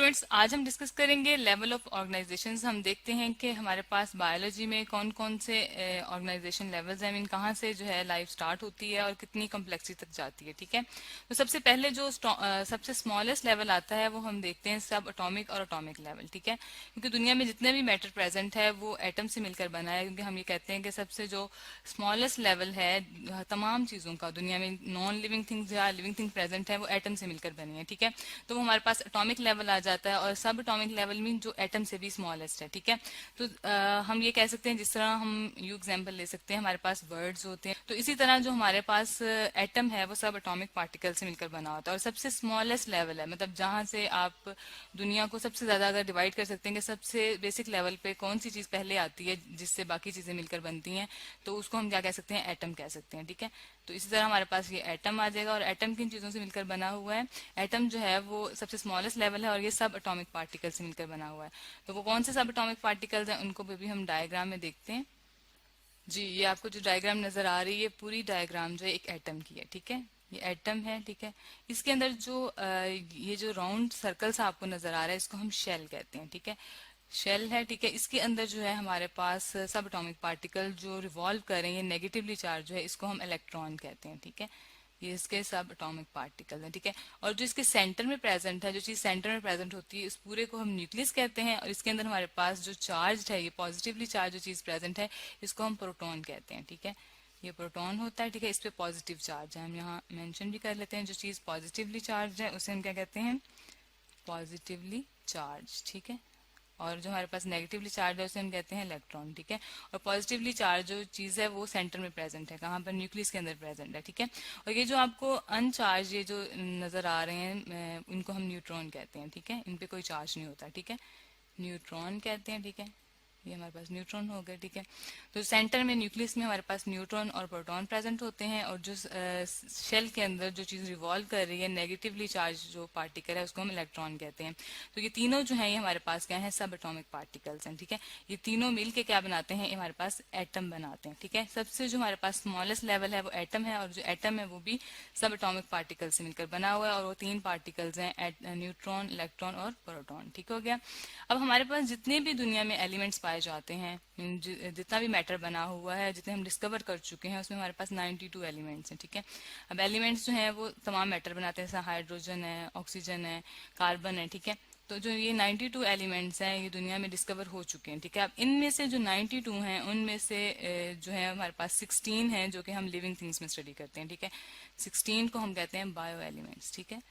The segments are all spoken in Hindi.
स्टूडेंट्स, आज हम डिस्कस करेंगे लेवल ऑफ ऑर्गेनाइजेशंस। हम देखते हैं कि हमारे पास बायोलॉजी में कौन कौन से ऑर्गेनाइजेशन लेवल्स हैं, मीन कहाँ से जो है लाइफ स्टार्ट होती है और कितनी कम्प्लेक्सिटी तक जाती है। ठीक है, तो सबसे पहले जो सबसे स्मॉलेस्ट लेवल आता है वो हम देखते हैं सब एटॉमिक और एटॉमिक लेवल। ठीक है, क्योंकि दुनिया में जितने भी मैटर प्रेजेंट है वो एटम से मिलकर बना है, क्योंकि हम ये कहते हैं कि सबसे जो स्मॉलेस्ट लेवल है तमाम चीज़ों का, दुनिया में नॉन लिविंग थिंग्स या लिविंग थिंग प्रेजेंट है वो एटम से मिलकर बनी है। ठीक है, तो वो हमारे पास एटॉमिक लेवल आ जाता है, और सब एटॉमिक लेवल मीन जो एटम से भी स्मॉलेस्ट है। ठीक है, तो हम ये कह सकते हैं, जिस तरह हम यू एग्जाम्पल ले सकते हैं, हमारे पास वर्ड्स होते हैं, तो इसी तरह जो हमारे पास एटम है वो सब एटॉमिक पार्टिकल से मिलकर बना होता है। और सबसे स्मॉलेस्ट लेवल है, मतलब जहां से आप दुनिया को सबसे ज्यादा अगर डिवाइड कर सकते हैं कि सबसे बेसिक लेवल पे कौन सी चीज पहले आती है जिससे बाकी चीजें मिलकर बनती हैं, तो उसको हम क्या कह सकते हैं, एटम कह सकते हैं। ठीक है, तो इसी तरह हमारे पास ये एटम आ जाएगा, और एटम किन चीजों से मिलकर बना हुआ है, एटम जो है वो सबसे स्मॉलेस्ट लेवल है, और ये सब एटॉमिक पार्टिकल से मिलकर बना हुआ है। तो वो कौन से सब एटॉमिक पार्टिकल्स हैं उनको भी हम डायग्राम में देखते हैं। जी, ये आपको जो डायग्राम नजर आ रही है, पूरी डायग्राम जो है एक एटम की है। ठीक है, ये एटम है। ठीक है, इसके अंदर जो ये जो राउंड सर्कल्स आपको नजर आ रहा है, इसको हम शेल कहते हैं। ठीक है, शेल है। ठीक है, इसके अंदर जो है हमारे पास सब एटॉमिक पार्टिकल जो रिवॉल्व कर रहे हैं, नेगेटिवली चार्ज है, इसको हम इलेक्ट्रॉन कहते हैं। ठीक है, ये इसके सब एटॉमिक पार्टिकल है। ठीक है, और जो इसके सेंटर में प्रेजेंट है, जो चीज सेंटर में प्रेजेंट होती है, इस पूरे को हम न्यूक्लियस कहते हैं। और इसके अंदर हमारे पास जो चार्ज है, ये पॉजिटिवली चार्ज जो चीज प्रेजेंट है, इसको हम प्रोटॉन कहते हैं। ठीक है, ये प्रोटॉन होता है। ठीक है, इस पे पॉजिटिव चार्ज है, हम यहाँ मेंशन भी कर लेते हैं, जो चीज पॉजिटिवली चार्ज है उसे हम क्या कहते हैं, पॉजिटिवली चार्ज। ठीक है, और जो हमारे पास नेगेटिवली चार्ज है उसे हम कहते हैं इलेक्ट्रॉन। ठीक है, और पॉजिटिवली चार्ज जो चीज है वो सेंटर में प्रेजेंट है, कहाँ पर, न्यूक्लियस के अंदर प्रेजेंट है। ठीक है, और ये जो आपको अनचार्ज ये जो नजर आ रहे हैं, इनको हम न्यूट्रॉन कहते हैं। ठीक है, इन पे कोई चार्ज नहीं होता। ठीक है, न्यूट्रॉन कहते हैं। ठीक है, ये हमारे पास न्यूट्रॉन हो गए। ठीक है, तो सेंटर में न्यूक्लियस में हमारे पास न्यूट्रॉन और प्रोटॉन प्रेजेंट होते हैं, और जो शेल के अंदर जो चीज रिवॉल्व कर रही है, नेगेटिवली चार्ज जो पार्टिकल है, उसको हम इलेक्ट्रॉन कहते हैं। तो ये तीनों जो है ये हमारे पास क्या है, सब एटॉमिक पार्टिकल्स हैं। ठीक है, ये तीनों मिलके क्या बनाते हैं, ये हमारे पास एटम बनाते हैं। ठीक है, सबसे जो हमारे पास स्मॉलेस्ट लेवल है वो एटम है, और जो एटम है वो भी सब एटॉमिक पार्टिकल से मिलकर बना हुआ है, और वो तीन पार्टिकल्स हैं, न्यूट्रॉन, इलेक्ट्रॉन और प्रोटॉन। ठीक हो गया। अब हमारे पास जितने भी दुनिया में एलिमेंट्स पाए जाते हैं, जितना भी मैटर बना हुआ है, जितने हम डिस्कवर कर चुके हैं, उसमें हमारे पास 92 एलिमेंट्स हैं। ठीक है, अब एलिमेंट्स जो हैं वो तमाम मैटर बनाते हैं, जैसे हाइड्रोजन है, ऑक्सीजन है, कार्बन है। ठीक है, तो जो ये 92 एलिमेंट्स हैं ये दुनिया में डिस्कवर हो चुके हैं। ठीक है, अब इनमें से जो 92 हैं उनमें से जो है हमारे पास 16 हैं जो कि हम लिविंग थिंग्स में स्टडी करते हैं। ठीक है, 16 को हम कहते हैं बायो एलिमेंट्स। ठीक है,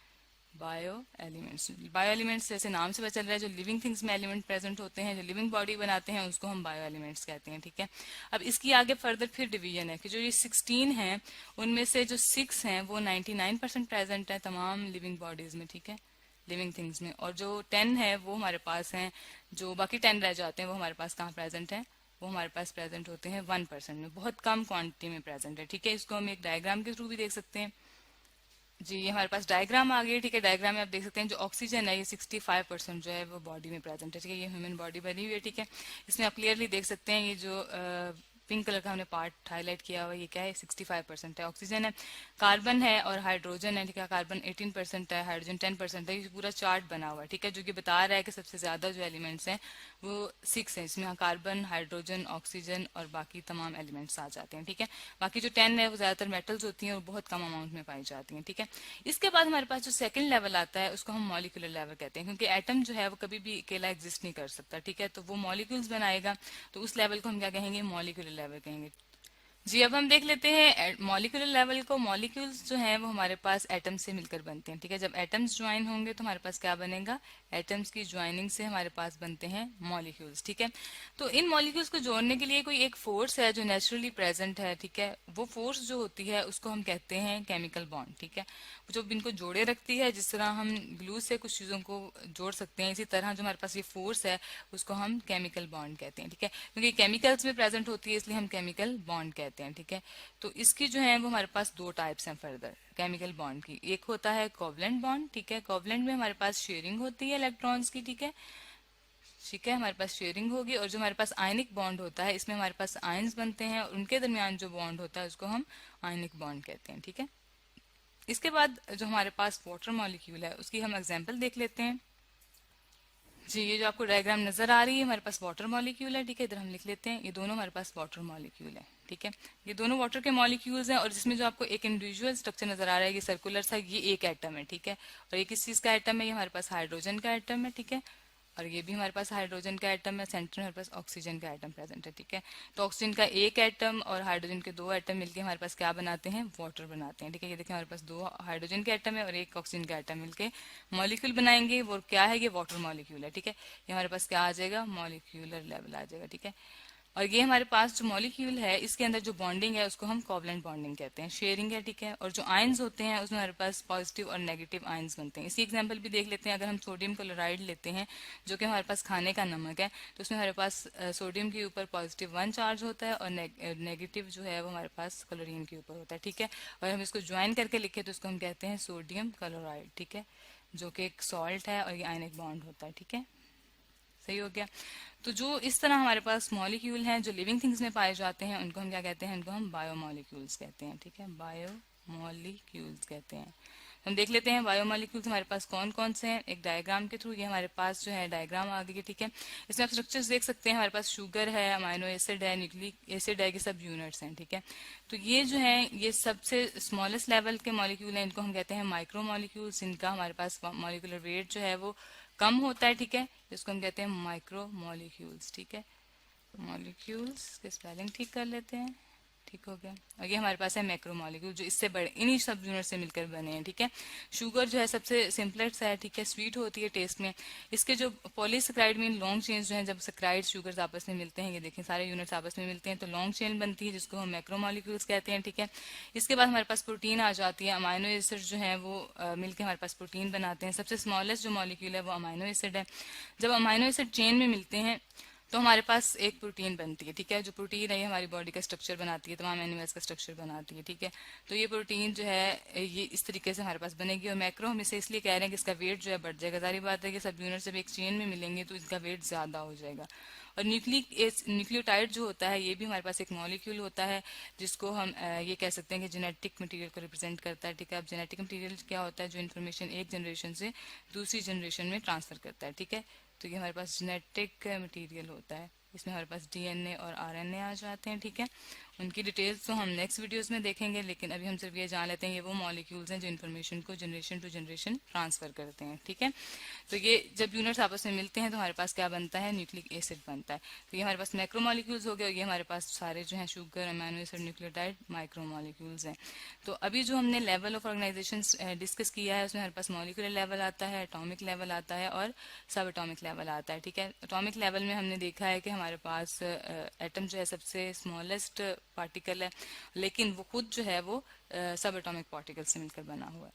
बायो एलिमेंट्स जैसे नाम से पता चल रहा है, जो लिविंग थिंग्स में एलिमेंट प्रेजेंट होते हैं, जो लिविंग बॉडी बनाते हैं, उसको हम बायो एलिमेंट्स कहते हैं। ठीक है, अब इसकी आगे फर्दर फिर डिवीजन है कि जो ये 16 हैं उनमें से जो 6 हैं वो 99% प्रेजेंट है तमाम लिविंग बॉडीज में। ठीक है, लिविंग थिंग्स में, और जो 10 है वो हमारे पास हैं, जो बाकी 10 रह जाते हैं वो हमारे पास कहाँ प्रेजेंट है, वो हमारे पास प्रेजेंट होते हैं 1% में, बहुत कम क्वांटिटी में प्रेजेंट है। ठीक है, इसको हम एक डायग्राम के थ्रू भी देख सकते हैं। जी, ये हमारे पास डायग्राम आ गई। ठीक है, डायग्राम में आप देख सकते हैं जो ऑक्सीजन है ये 65% जो है वो बॉडी में प्रेजेंट है। ठीक है, ये ह्यूमन बॉडी बनी हुई है। ठीक है, इसमें आप क्लियरली देख सकते हैं ये जो पिंक कलर का हमने पार्ट हाईलाइट किया हुआ ये क्या है, 65% है, ऑक्सीजन है। कार्बन है और हाइड्रोजन है। ठीक है, कार्बन 18% है, हाइड्रोजन 10% है। ये पूरा चार्ट बना हुआ है। ठीक है, जो कि बता रहा है कि सबसे ज्यादा जो एलिमेंट्स हैं वो 6 हैं, इसमें कार्बन, हाइड्रोजन, ऑक्सीजन और बाकी तमाम एलिमेंट्स आ जाते हैं। ठीक है, बाकी जो 10 है वो ज्यादातर मेटल्स होती हैं और बहुत कम अमाउंट में पाई जाती हैं। ठीक है, इसके बाद हमारे पास जो सेकंड लेवल आता है उसको हम मॉलिक्यूलर लेवल कहते हैं, क्योंकि एटम जो है वो कभी भी अकेला एग्जिस्ट नहीं कर सकता। ठीक है, तो वो मॉलिक्यूल्स बनाएगा, तो उस लेवल को हम क्या कहेंगे, मॉलिक्यूलर लेवल कहेंगे। जी, अब हम देख लेते हैं मॉलिक्यूलर लेवल को। मॉलिक्यूल्स जो हैं वो हमारे पास एटम से मिलकर बनते हैं। ठीक है, जब एटम्स ज्वाइन होंगे तो हमारे पास क्या बनेगा, एटम्स की ज्वाइनिंग से हमारे पास बनते हैं मॉलिक्यूल्स। ठीक है, तो इन मॉलिक्यूल्स को जोड़ने के लिए कोई एक फोर्स है जो नेचुरली प्रेजेंट है। ठीक है, वो फोर्स जो होती है उसको हम कहते हैं केमिकल बॉन्ड। ठीक है, जो इनको जोड़े रखती है, जिस तरह हम ग्लू से कुछ चीजों को जोड़ सकते हैं, इसी तरह जो हमारे पास ये फोर्स है उसको हम केमिकल बॉन्ड कहते हैं। ठीक है, क्योंकि केमिकल्स में प्रेजेंट होती है इसलिए हम केमिकल बॉन्ड कहते हैं। ठीक है, तो इसकी जो है वो हमारे पास दो टाइप्स हैं फर्दर केमिकल बॉन्ड की। एक होता है कोवलेंट बॉन्ड। ठीक है, कोवलेंट में हमारे पास शेयरिंग होती है इलेक्ट्रॉन्स की। ठीक है, ठीक है, हमारे पास शेयरिंग होगी, और जो हमारे पास आयनिक बॉन्ड होता है इसमें हमारे पास आयंस बनते हैं, और उनके दरमियान जो बॉन्ड होता है उसको हम आयनिक बॉन्ड कहते हैं। ठीक है, इसके बाद जो हमारे पास वाटर मॉलिक्यूल है उसकी हम एग्जाम्पल देख लेते हैं। जी, ये जो आपको डायग्राम नजर आ रही है हमारे पास वाटर मॉलिक्यूल है, ठीक है। इधर हम लिख लेते हैं, ये दोनों हमारे पास वाटर मॉलिक्यूल है, ठीक है। ये दोनों वाटर के मॉलिक्यूल्स हैं, और जिसमें जो आपको एक इंडिविजुअल स्ट्रक्चर नजर आ रहा है, ये सर्कुलर सा, ये एक एटम है, ठीक है। और ये किस चीज का एटम है, ये हमारे पास हाइड्रोजन का एटम है, ठीक है। और ये भी हमारे पास हाइड्रोजन का एटम है, सेंटर में हमारे पास ऑक्सीजन का एटम प्रेजेंट है, ठीक है। तो ऑक्सीजन का एक एटम और हाइड्रोजन के दो एटम मिलके हमारे पास क्या बनाते हैं, वाटर बनाते हैं, ठीक है। ये देखिए हमारे पास दो हाइड्रोजन के एटम है और एक ऑक्सीजन का एटम मिलके मॉलिक्यूल बनाएंगे, वो क्या है, ये वाटर मॉलिक्यूल है, ठीक है। ये हमारे पास क्या आ जाएगा, मॉलिक्यूलर लेवल आ जाएगा, ठीक है। और ये हमारे पास जो मॉलिक्यूल है, इसके अंदर जो बॉन्डिंग है उसको हम कोवलेंट बॉन्डिंग कहते हैं, शेयरिंग है, ठीक है। और जो आयंस होते हैं उसमें हमारे पास पॉजिटिव और नेगेटिव आयंस बनते हैं। इसकी एग्जांपल भी देख लेते हैं। अगर हम सोडियम क्लोराइड लेते हैं, जो कि हमारे पास खाने का नमक है, तो उसमें हमारे पास सोडियम के ऊपर +1 चार्ज होता है और नेगेटिव जो है वो हमारे पास क्लोरीन के ऊपर होता है, ठीक है। और हम इसको ज्वाइन करके लिखे तो इसको हम कहते हैं सोडियम क्लोराइड, ठीक है, जो कि एक सॉल्ट है और ये आयनिक बॉन्ड होता है, ठीक है। सही हो गया। तो जो इस तरह हमारे पास मॉलिक्यूल हैं जो लिविंग थिंग्स में पाए जाते हैं, उनको हम क्या कहते हैं, उनको हम बायोमॉलिक्यूल्स कहते हैं, ठीक है। बायोमॉलिक्यूल्स कहते हैं। हम देख लेते हैं बायोमॉलिक्यूल्स हमारे पास कौन कौन से हैं एक डायग्राम के थ्रू। ये हमारे पास जो है डायग्राम आ गई है, ठीक है। इसमें आप स्ट्रक्चर्स देख सकते हैं। हमारे पास शुगर है, अमाइनो एसिड है, न्यूक्लिक एसिड है, ये सब यूनिट्स हैं, ठीक है। तो ये जो है ये सबसे स्मॉलेस्ट लेवल के मॉलिक्यूल हैं, इनको हम कहते हैं माइक्रो मॉलिक्यूल्स। इनका हमारे पास मॉलिक्यूलर वेट जो है वो कम होता है, ठीक है। इसको हम कहते हैं माइक्रो मॉलिक्यूल्स, ठीक है। मॉलिक्यूल्स के स्पेलिंग ठीक कर लेते हैं, ठीक हो गया। और ये हमारे पास है मैक्रो मॉलिक्यूल, जो इससे बड़े इन्हीं सब यूनिट से मिलकर बने हैं, ठीक है। शुगर जो है सबसे सिंपलेस्ट है, ठीक है, स्वीट होती है टेस्ट में। इसके जो पॉलीसेक्राइड मीन लॉन्ग चेन्स जो है, जब सेक्राइड शुगर्स आपस में मिलते हैं, ये देखें सारे यूनिट्स आपस में मिलते हैं तो लॉन्ग चेन बनती है, जिसको हम मैक्रो मॉलिक्यूल्स कहते हैं, ठीक है। इसके बाद हमारे पास प्रोटीन आ जाती है। अमाइनो एसिड जो है वो मिलकर हमारे पास प्रोटीन बनाते हैं। सबसे स्मॉलेस्ट जो मॉलिक्यूल है वो अमाइनो एसिड है। जब अमाइनो एसिड चेन में मिलते हैं तो हमारे पास एक प्रोटीन बनती है, ठीक है। जो प्रोटीन है ये हमारी बॉडी का स्ट्रक्चर बनाती है, तमाम एनिमल्स का स्ट्रक्चर बनाती है, ठीक है। तो ये प्रोटीन जो है ये इस तरीके से हमारे पास बनेगी। और मैक्रो हम इसे इसलिए कह रहे हैं कि इसका वेट जो है बढ़ जाएगा। जारी बात है कि सब यूनिट जब एक चेन में मिलेंगे तो इसका वेट ज्यादा हो जाएगा। और न्यूक्लियोटाइड जो होता है ये भी हमारे पास एक मॉलिक्यूल होता है, जिसको हम ये कह सकते हैं कि जेनेटिक मटेरियल को रिप्रेजेंट करता है, ठीक है। अब जेनेटिक मटेरियल क्या होता है, जो इन्फॉर्मेशन एक जनरेशन से दूसरी जनरेशन में ट्रांसफर करता है, ठीक है। तो ये हमारे पास जेनेटिक मटेरियल होता है। इसमें हमारे पास डीएनए और आरएनए आ जाते हैं, ठीक है। उनकी डिटेल्स तो हम नेक्स्ट वीडियोस में देखेंगे, लेकिन अभी हम सिर्फ ये जान लेते हैं ये वो मॉलिक्यूल्स हैं जो इन्फॉर्मेशन को जनरेशन टू जनरेशन ट्रांसफर करते हैं, ठीक है। तो ये जब यूनिट्स आपस में मिलते हैं तो हमारे पास क्या बनता है, न्यूक्लिक एसिड बनता है। तो ये हमारे पास मैक्रो मॉलिक्यूल्स हो गए, और ये हमारे पास सारे जो है sugar, amino acid, nucleotide, micro molecules हैं। तो अभी जो हमने लेवल ऑफ ऑर्गेनाइजेशन डिस्कस किया है उसमें हमारे पास मॉलिक्यूलर लेवल आता है, एटॉमिक लेवल आता है और सब एटॉमिक लेवल आता है, ठीक है। एटॉमिक लेवल में हमने देखा है कि हमारे पास एटम जो है सबसे स्मॉलेस्ट पार्टिकल है, लेकिन वो खुद जो है वो सब एटॉमिक पार्टिकल से मिलकर बना हुआ है।